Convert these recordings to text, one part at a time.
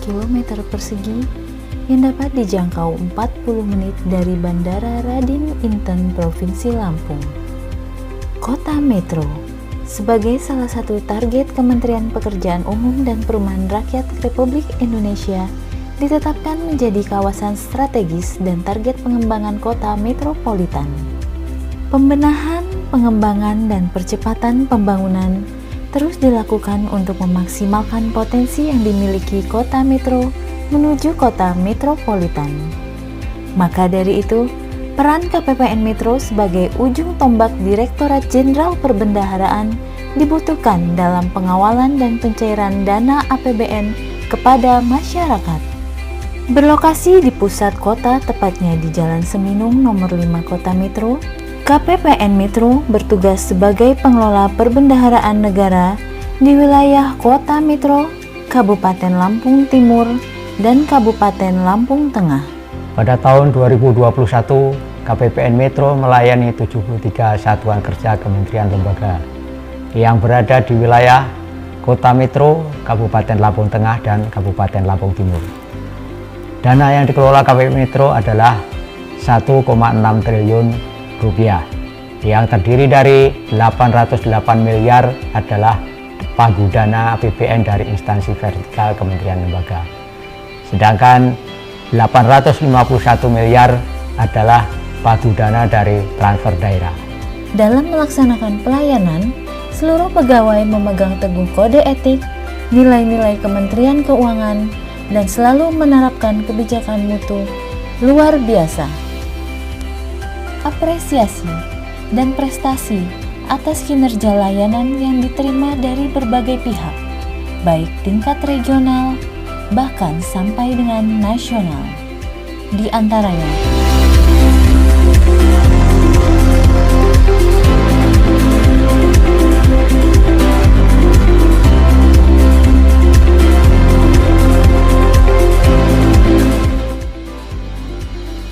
km persegi yang dapat dijangkau 40 menit dari Bandara Raden Inten, Provinsi Lampung. Kota Metro sebagai salah satu target Kementerian Pekerjaan Umum dan Perumahan Rakyat Republik Indonesia ditetapkan menjadi kawasan strategis dan target pengembangan kota metropolitan. Pembenahan, pengembangan, dan percepatan pembangunan terus dilakukan untuk memaksimalkan potensi yang dimiliki kota metro menuju kota metropolitan. Maka dari itu, peran KPPN Metro sebagai ujung tombak Direktorat Jenderal Perbendaharaan dibutuhkan dalam pengawalan dan pencairan dana APBN kepada masyarakat. Berlokasi di pusat kota, tepatnya di Jalan Seminung nomor 5 Kota Metro, KPPN Metro bertugas sebagai pengelola perbendaharaan negara di wilayah Kota Metro, Kabupaten Lampung Timur, dan Kabupaten Lampung Tengah. Pada tahun 2021, KPPN Metro melayani 73 satuan kerja kementerian lembaga yang berada di wilayah Kota Metro, Kabupaten Lampung Tengah, dan Kabupaten Lampung Timur. Dana yang dikelola KPPN Metro adalah 1,6 triliun rupiah, yang terdiri dari 808 miliar adalah pagu dana APBN dari instansi vertikal kementerian lembaga. Sedangkan 851 miliar adalah pagu dana dari transfer daerah. Dalam melaksanakan pelayanan, seluruh pegawai memegang teguh kode etik, nilai-nilai Kementerian Keuangan, dan selalu menerapkan kebijakan mutu luar biasa. Apresiasi dan prestasi atas kinerja layanan yang diterima dari berbagai pihak, baik tingkat regional, bahkan sampai dengan nasional. Di antaranya,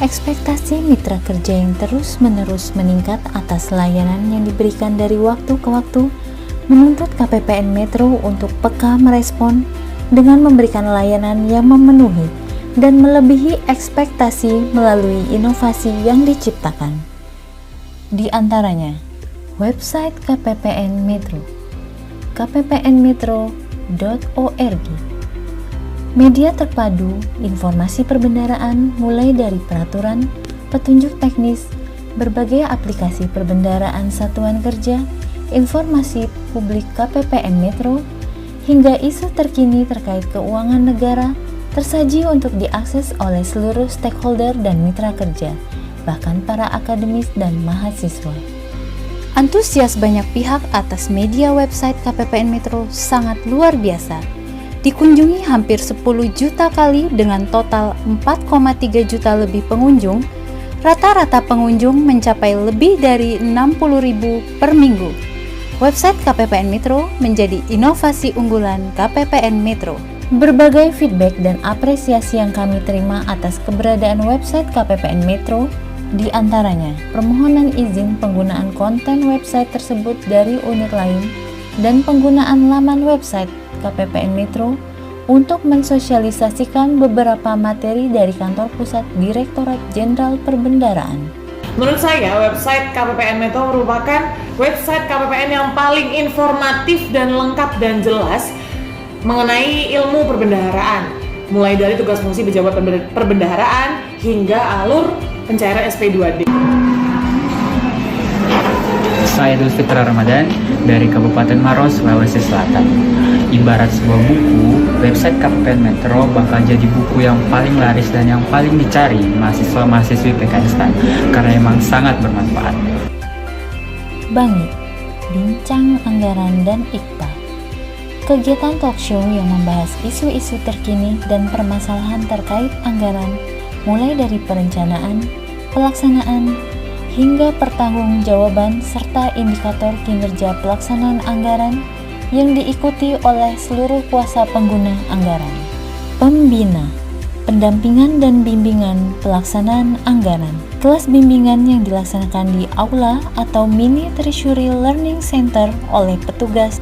ekspektasi mitra kerja yang terus-menerus meningkat atas layanan yang diberikan dari waktu ke waktu menuntut KPPN Metro untuk peka merespon dengan memberikan layanan yang memenuhi dan melebihi ekspektasi melalui inovasi yang diciptakan. Di antaranya, website KPPN Metro, kppnmetro.org, media terpadu informasi perbendaraan mulai dari peraturan, petunjuk teknis, berbagai aplikasi perbendaraan satuan kerja, informasi publik KPPN Metro, hingga isu terkini terkait keuangan negara tersaji untuk diakses oleh seluruh stakeholder dan mitra kerja, bahkan para akademis dan mahasiswa. Antusias banyak pihak atas media website KPPN Metro sangat luar biasa. Dikunjungi hampir 10 juta kali dengan total 4,3 juta lebih pengunjung, rata-rata pengunjung mencapai lebih dari 60.000 per minggu. Website KPPN Metro menjadi inovasi unggulan KPPN Metro. Berbagai feedback dan apresiasi yang kami terima atas keberadaan website KPPN Metro, di antaranya permohonan izin penggunaan konten website tersebut dari unit lain dan penggunaan laman website KPPN Metro untuk mensosialisasikan beberapa materi dari kantor pusat Direktorat Jenderal Perbendaharaan. Menurut saya, website KPPN Metro merupakan website KPPN yang paling informatif dan lengkap dan jelas mengenai ilmu perbendaharaan, mulai dari tugas fungsi pejabat perbendaharaan hingga alur pencairan SP2D. Saya Idul Fitra Ramadan dari Kabupaten Maros, Sulawesi Selatan. Ibarat sebuah buku, website KPPN Metro bakal jadi buku yang paling laris dan yang paling dicari mahasiswa-mahasiswi PKN karena emang sangat bermanfaat. Bangit, Bincang Anggaran dan IKTA, kegiatan talkshow yang membahas isu-isu terkini dan permasalahan terkait anggaran, mulai dari perencanaan, pelaksanaan, hingga pertanggungjawaban serta indikator kinerja pelaksanaan anggaran yang diikuti oleh seluruh kuasa pengguna anggaran. Pembina, pendampingan dan bimbingan pelaksanaan anggaran. Kelas bimbingan yang dilaksanakan di aula atau mini Treasury Learning Center oleh petugas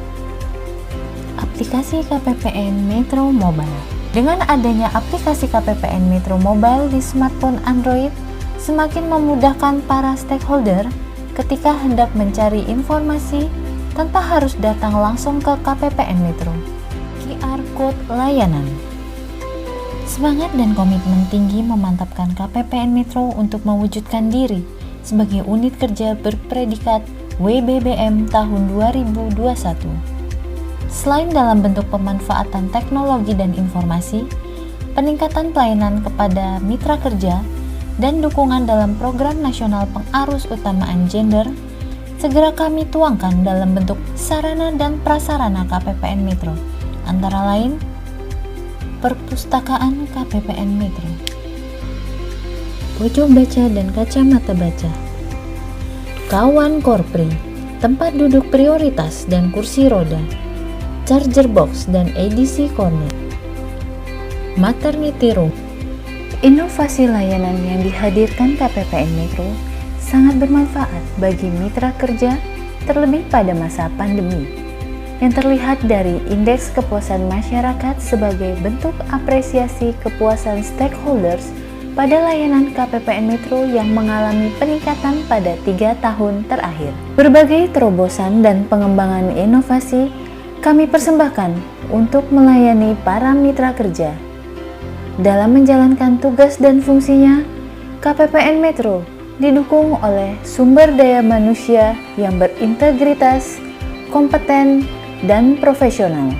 aplikasi KPPN Metro Mobile. Dengan adanya aplikasi KPPN Metro Mobile di smartphone Android, semakin memudahkan para stakeholder ketika hendak mencari informasi tanpa harus datang langsung ke KPPN Metro. QR Code layanan. Semangat dan komitmen tinggi memantapkan KPPN Metro untuk mewujudkan diri sebagai unit kerja berpredikat WBBM tahun 2021. Selain dalam bentuk pemanfaatan teknologi dan informasi, peningkatan pelayanan kepada mitra kerja, dan dukungan dalam program nasional pengarus utamaan gender, segera kami tuangkan dalam bentuk sarana dan prasarana KPPN Metro, antara lain Perpustakaan KPPN Metro, pojok baca dan kacamata baca, kawan korpri, tempat duduk prioritas dan kursi roda, charger box dan edisi corner, maternity room. Inovasi layanan yang dihadirkan KPPN Metro sangat bermanfaat bagi mitra kerja, terlebih pada masa pandemi, yang terlihat dari indeks kepuasan masyarakat sebagai bentuk apresiasi kepuasan stakeholders pada layanan KPPN Metro yang mengalami peningkatan pada 3 tahun terakhir. Berbagai terobosan dan pengembangan inovasi kami persembahkan untuk melayani para mitra kerja. Dalam menjalankan tugas dan fungsinya, KPPN Metro didukung oleh sumber daya manusia yang berintegritas, kompeten, dan profesional.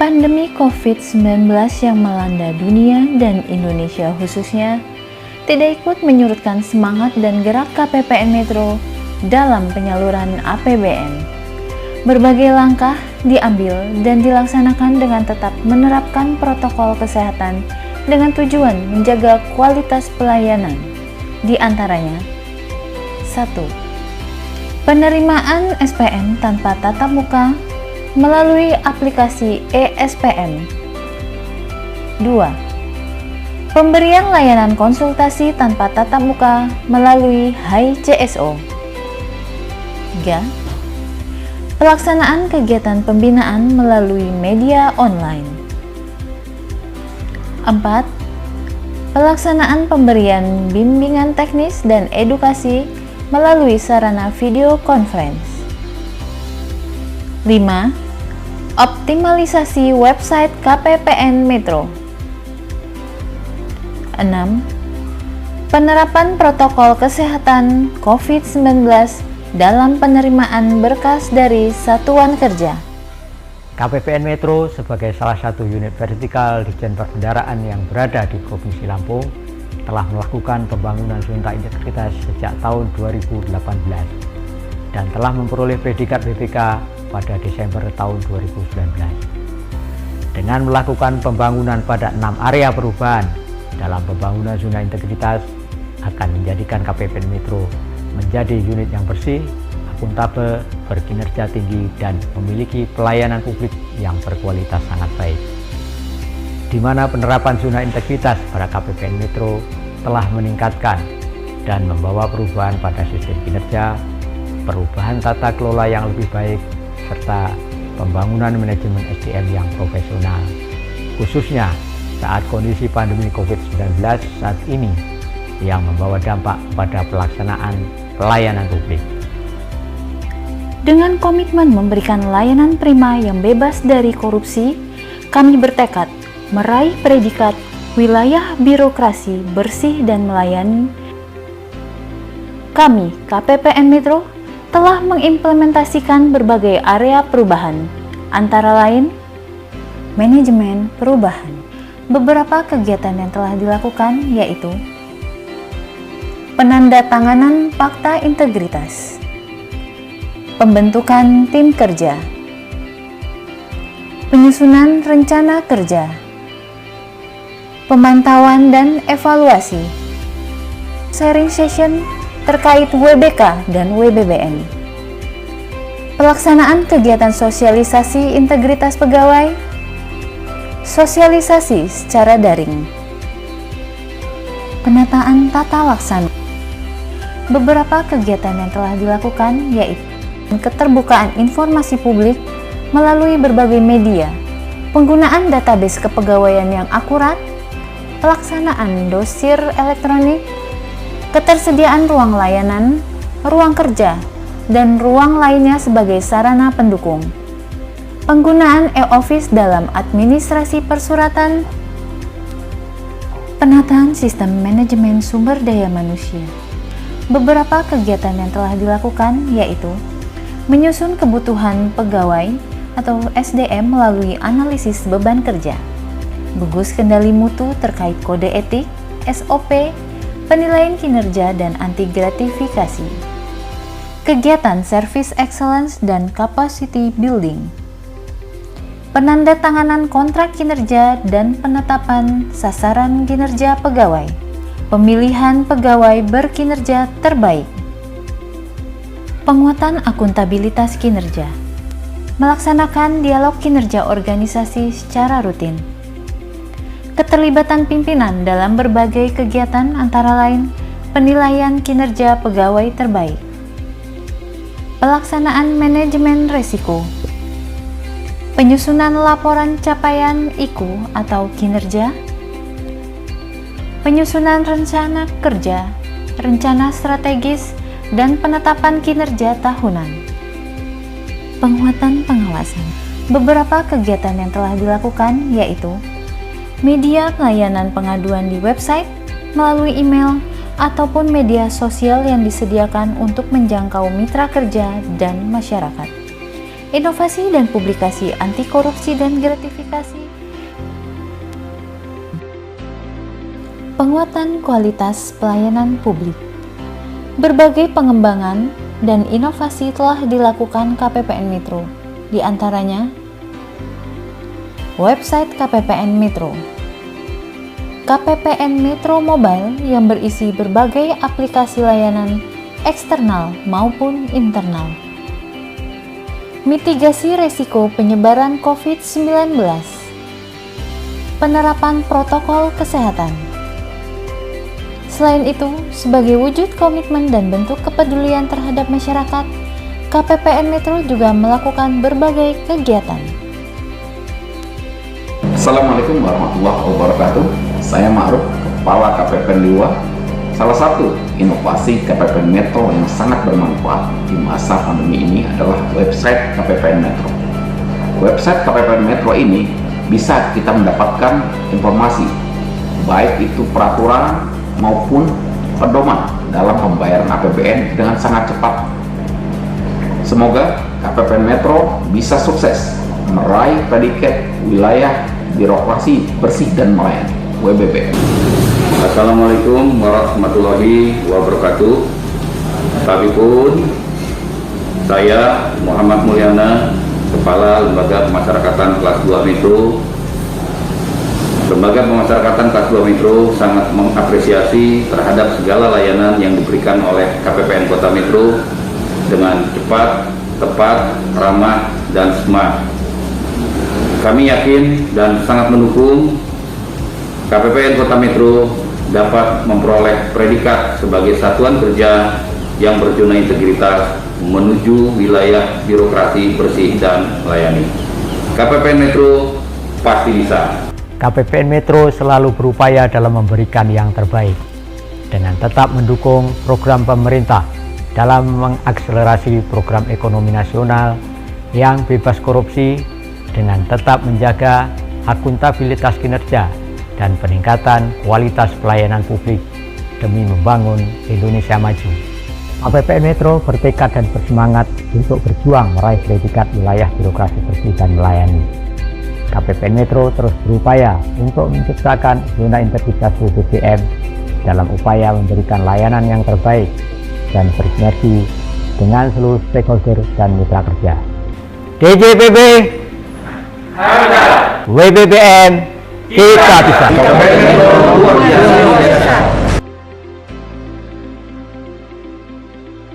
Pandemi COVID-19 yang melanda dunia dan Indonesia khususnya tidak ikut menyurutkan semangat dan gerak KPPN Metro dalam penyaluran APBN. Berbagai langkah diambil dan dilaksanakan dengan tetap menerapkan protokol kesehatan dengan tujuan menjaga kualitas pelayanan. Di antaranya, 1. Penerimaan SPM tanpa tatap muka melalui aplikasi eSPM. 2. Pemberian layanan konsultasi tanpa tatap muka melalui HiCSO. 3. Pelaksanaan kegiatan pembinaan melalui media online. 4. Pelaksanaan pemberian bimbingan teknis dan edukasi melalui sarana video conference. 5. Optimalisasi website KPPN Metro. 6. Penerapan protokol kesehatan COVID-19 dalam penerimaan berkas dari satuan kerja. KPPN Metro sebagai salah satu unit vertikal Ditjen Perbendaharaan yang berada di Provinsi Lampung telah melakukan pembangunan zona integritas sejak tahun 2018 dan telah memperoleh predikat BPK pada Desember tahun 2019. Dengan melakukan pembangunan pada 6 area perubahan dalam pembangunan zona integritas akan menjadikan KPPN Metro menjadi unit yang bersih, akuntabel, berkinerja tinggi, dan memiliki pelayanan publik yang berkualitas sangat baik. Di mana penerapan zona integritas pada KPPN Metro telah meningkatkan dan membawa perubahan pada sistem kinerja, perubahan tata kelola yang lebih baik, serta pembangunan manajemen SDM yang profesional, khususnya saat kondisi pandemi COVID-19 saat ini yang membawa dampak pada pelaksanaan pelayanan publik. Dengan komitmen memberikan layanan prima yang bebas dari korupsi, kami bertekad meraih predikat wilayah birokrasi bersih dan melayani. Kami, KPPN Metro, telah mengimplementasikan berbagai area perubahan, antara lain manajemen perubahan. Beberapa kegiatan yang telah dilakukan yaitu penandatanganan fakta integritas, pembentukan tim kerja, penyusunan rencana kerja, pemantauan dan evaluasi, sharing session terkait WBK dan WBBM, pelaksanaan kegiatan sosialisasi integritas pegawai, sosialisasi secara daring, penataan tata laksana. Beberapa kegiatan yang telah dilakukan yaitu keterbukaan informasi publik melalui berbagai media, penggunaan database kepegawaian yang akurat, pelaksanaan dosir elektronik, ketersediaan ruang layanan, ruang kerja, dan ruang lainnya sebagai sarana pendukung, penggunaan e-office dalam administrasi persuratan, penataan sistem manajemen sumber daya manusia. Beberapa kegiatan yang telah dilakukan yaitu menyusun kebutuhan pegawai atau SDM melalui analisis beban kerja, gugus kendali mutu terkait kode etik, SOP, penilaian kinerja dan anti gratifikasi, kegiatan service excellence dan capacity building, penandatanganan kontrak kinerja dan penetapan sasaran kinerja pegawai, pemilihan pegawai berkinerja terbaik, penguatan akuntabilitas kinerja, melaksanakan dialog kinerja organisasi secara rutin, keterlibatan pimpinan dalam berbagai kegiatan antara lain penilaian kinerja pegawai terbaik, pelaksanaan manajemen risiko, penyusunan laporan capaian IKU atau kinerja, penyusunan rencana kerja, rencana strategis, dan penetapan kinerja tahunan. Penguatan pengawasan. Beberapa kegiatan yang telah dilakukan yaitu media pelayanan pengaduan di website, melalui email, ataupun media sosial yang disediakan untuk menjangkau mitra kerja dan masyarakat. Inovasi dan publikasi anti korupsi dan gratifikasi. Penguatan kualitas pelayanan publik. Berbagai pengembangan dan inovasi telah dilakukan KPPN Metro, di antaranya website KPPN Metro, KPPN Metro Mobile yang berisi berbagai aplikasi layanan eksternal maupun internal, mitigasi resiko penyebaran COVID-19, penerapan protokol kesehatan. Selain itu, sebagai wujud komitmen dan bentuk kepedulian terhadap masyarakat, KPPN Metro juga melakukan berbagai kegiatan. Assalamualaikum warahmatullahi wabarakatuh. Saya Ma'ruf, Kepala KPPN Liwa. Salah satu inovasi KPPN Metro yang sangat bermanfaat di masa pandemi ini adalah website KPPN Metro. Website KPPN Metro ini bisa kita mendapatkan informasi, baik itu peraturan maupun pedoman dalam pembayaran APBN dengan sangat cepat. Semoga KPPN Metro bisa sukses meraih predikat wilayah birokrasi bersih dan melayani WBB. Assalamualaikum warahmatullahi wabarakatuh. Tapi pun saya Muhammad Mulyana, Kepala Lembaga Pemasyarakatan Kelas 2 Metro. Lembaga Pemasyarakatan Kelas 2 Metro sangat mengapresiasi terhadap segala layanan yang diberikan oleh KPPN Kota Metro dengan cepat, tepat, ramah, dan smart. Kami yakin dan sangat mendukung KPPN Kota Metro dapat memperoleh predikat sebagai satuan kerja yang berzona integritas menuju wilayah birokrasi bersih dan melayani. KPPN Metro pasti bisa. KPPN Metro selalu berupaya dalam memberikan yang terbaik dengan tetap mendukung program pemerintah dalam mengakselerasi program ekonomi nasional yang bebas korupsi dengan tetap menjaga akuntabilitas kinerja dan peningkatan kualitas pelayanan publik demi membangun Indonesia maju. KPPN Metro bertekad dan bersemangat untuk berjuang meraih predikat wilayah birokrasi bersih dan melayani. KPPN Metro terus berupaya untuk menciptakan zona integritas WBBM dalam upaya memberikan layanan yang terbaik dan bersinergi dengan seluruh stakeholder dan mitra kerja. DJPB WBBM kita bisa.